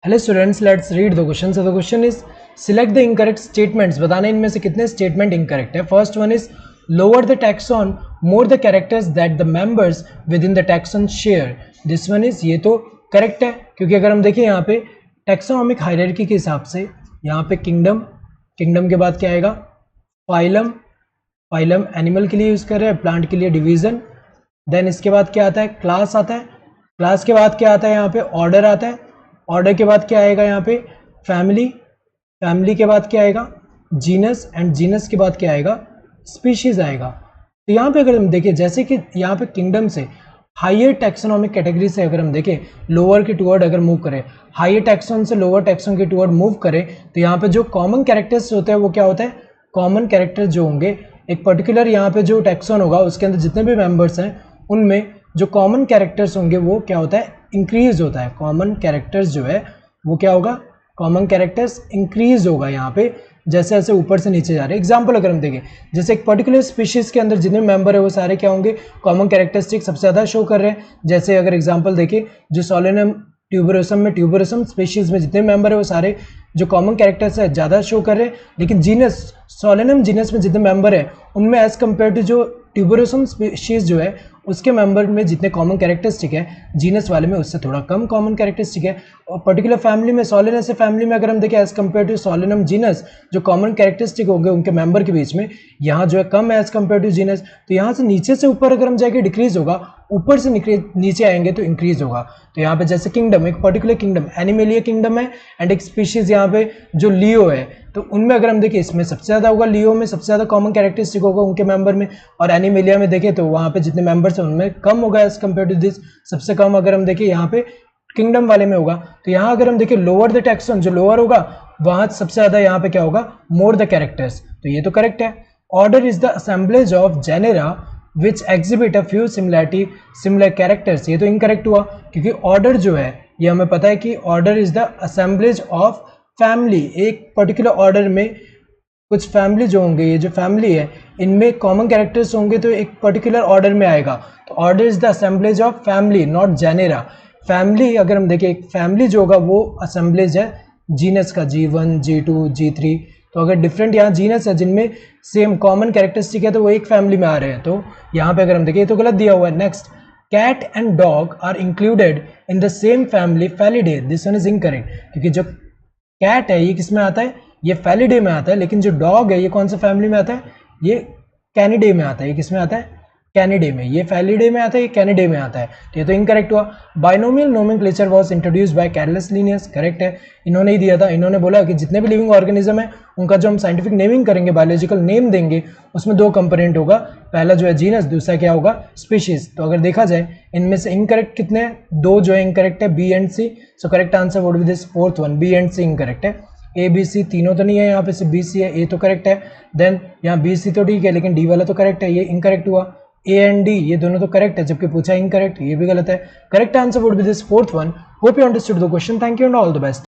Hello students, let's read the question. So the question is select the incorrect statements. बताना इनमें से कितने statement incorrect है. First one is lower the taxon more the characters that the members with in the taxon share. This one is, ये तो correct है क्योंकि अगर हम देखें यहाँ पे टैक्सोनॉमिक हायरार्की के हिसाब से यहाँ पे किंगडम, किंगडम के बाद क्या आएगा फाइलम, फाइलम एनिमल के लिए यूज कर रहे हैं, प्लांट के लिए डिवीजन. देन इसके बाद क्या आता है क्लास आता है, क्लास के बाद क्या आता है यहाँ पे ऑर्डर आता है, ऑर्डर के बाद क्या आएगा यहाँ पे फैमिली, फैमिली के बाद क्या आएगा जीनस, एंड जीनस के बाद क्या आएगा स्पीशीज आएगा. तो यहाँ पे अगर हम देखें जैसे कि यहाँ पे किंगडम से हायर टैक्सोनॉमिक कैटेगरी से अगर हम देखें लोअर के टुवर्ड अगर मूव करें, हायर टैक्सोन से लोअर टैक्सोन के टुवर्ड मूव करें, तो यहाँ पे जो कॉमन कैरेक्टर्स होते हैं वो क्या होता है, कॉमन कैरेक्टर जो होंगे एक पर्टिकुलर यहाँ पे जो टैक्सोन होगा उसके अंदर जितने भी मेंबर्स हैं उनमें जो कॉमन कैरेक्टर्स होंगे वो क्या होता है इंक्रीज होता है. कॉमन कैरेक्टर्स जो है वो क्या होगा, कॉमन कैरेक्टर्स इंक्रीज होगा यहाँ पे जैसे जैसे ऊपर से नीचे जा रहे हैं. एग्जाम्पल अगर हम देखें जैसे एक पर्टिकुलर स्पीशीज के अंदर जितने मेंबर है वो सारे क्या होंगे कॉमन कैरेक्टरिस्टिक सबसे ज़्यादा शो कर रहे हैं. जैसे अगर एग्जाम्पल देखें जो सोलेनम ट्यूबरोसम में, ट्यूबरोसम स्पीशीज में जितने मेंबर है वो सारे जो कॉमन कैरेक्टर्स है ज़्यादा शो कर रहे हैं. लेकिन जीनस, सोलेनम जीनस में जितने मेंबर है उनमें एज कम्पेयर टू जो ट्यूबरोसम स्पीशीज जो है उसके मेंबर में जितने कॉमन कैरेक्टरिस्टिक है जीनस वाले में उससे थोड़ा कम कॉमन कैरेक्टरिस्टिक है. और पर्टिकुलर फैमिली में सोलेनस फैमिली में अगर हम देखें as compare to Solanum genus जो कॉमन कैरेक्टरिस्टिक होंगे उनके मेंबर के बीच में यहाँ जो है कम है एज कम्पेयर टू जीनस. तो यहाँ से नीचे से ऊपर अगर हम जाएंगे डिक्रीज होगा, ऊपर से नीचे आएंगे तो इंक्रीज होगा. तो यहाँ पे जैसे किंगडम, एक पर्टिकुलर किंगडम एनिमेलिया किंगडम है एंड एक स्पीशीज यहाँ पे जो लियो है, तो उनमें अगर हम देखें इसमें सबसे ज़्यादा होगा, लियो में सबसे ज़्यादा कॉमन कैरेक्टरिस्टिक होगा उनके मेंबर में, और एनिमेलिया में देखें तो वहाँ पे जितने मेंबर्स हैं उनमें कम होगा एज कम्पेयर टू दिस. सबसे कम अगर हम देखें यहाँ पे किंगडम वाले में होगा. तो यहाँ अगर हम देखें लोअर द टैक्सॉन जो लोअर होगा वहाँ सबसे ज़्यादा यहाँ पे क्या होगा मोर द कैरेक्टर्स. तो ये तो करेक्ट है. Order is the assemblage of genera which exhibit a few similarity similar characters. ये तो इनकरेक्ट हुआ क्योंकि ऑर्डर जो है ये हमें पता है कि order is the assemblage of family. एक पर्टिकुलर ऑर्डर में कुछ फैमिली जो होंगे, ये जो फैमिली है इनमें कॉमन कैरेक्टर्स होंगे तो एक पर्टिकुलर ऑर्डर में आएगा. तो order is the assemblage of family not genera. Family अगर हम देखें एक फैमिली जो होगा वो असेंबलेज है जीनस का, G1 G2 G3. तो अगर डिफरेंट यहाँ जीनस है जिनमें सेम कॉमन कैरेक्टरिस्टिक है तो वो एक फैमिली में आ रहे हैं. तो यहाँ पे अगर हम देखें तो गलत दिया हुआ है. Next, cat and dog are included in the same family Felidae. This one is incorrect क्योंकि जो कैट है ये किस में आता है, ये फैलिडे में आता है. लेकिन जो डॉग है ये कौन सा फैमिली में आता है, ये कैनिडे में आता है. ये किस में आता है कैनिडे में. ये फैलिडे में आता है, ये कैनिडे में आता है. तो ये तो इनकरेक्ट हुआ. Binomial nomenclature was introduced by Carolus Linnaeus. Correct है, इन्होंने ही दिया था. इन्होंने बोला कि जितने भी लिविंग ऑर्गेनिज्म है उनका जो हम साइंटिफिक नेमिंग करेंगे, बायोलॉजिकल नेम देंगे, उसमें दो कंपोनेंट होगा. पहला जो है जीनस, दूसरा क्या होगा स्पीशीज. तो अगर देखा जाए इनमें से इनकरेक्ट कितने हैं, दो जो है इनकरेक्ट है B and C. So correct answer would be this fourth one, B and C incorrect है. ए बी सी तीनों तो नहीं है यहाँ पे, सिर्फ बी सी है. ए तो करेक्ट है. देन यहाँ बी सी तो ठीक है लेकिन डी वाला तो करेक्ट है, ये इनकरेक्ट हुआ. ए एंड डी ये दोनों तो करेक्ट है जबकि पूछा इनकरेक्ट, ये भी गलत है. Correct answer would be this fourth one. Hope you understood the question. Thank you and all the best.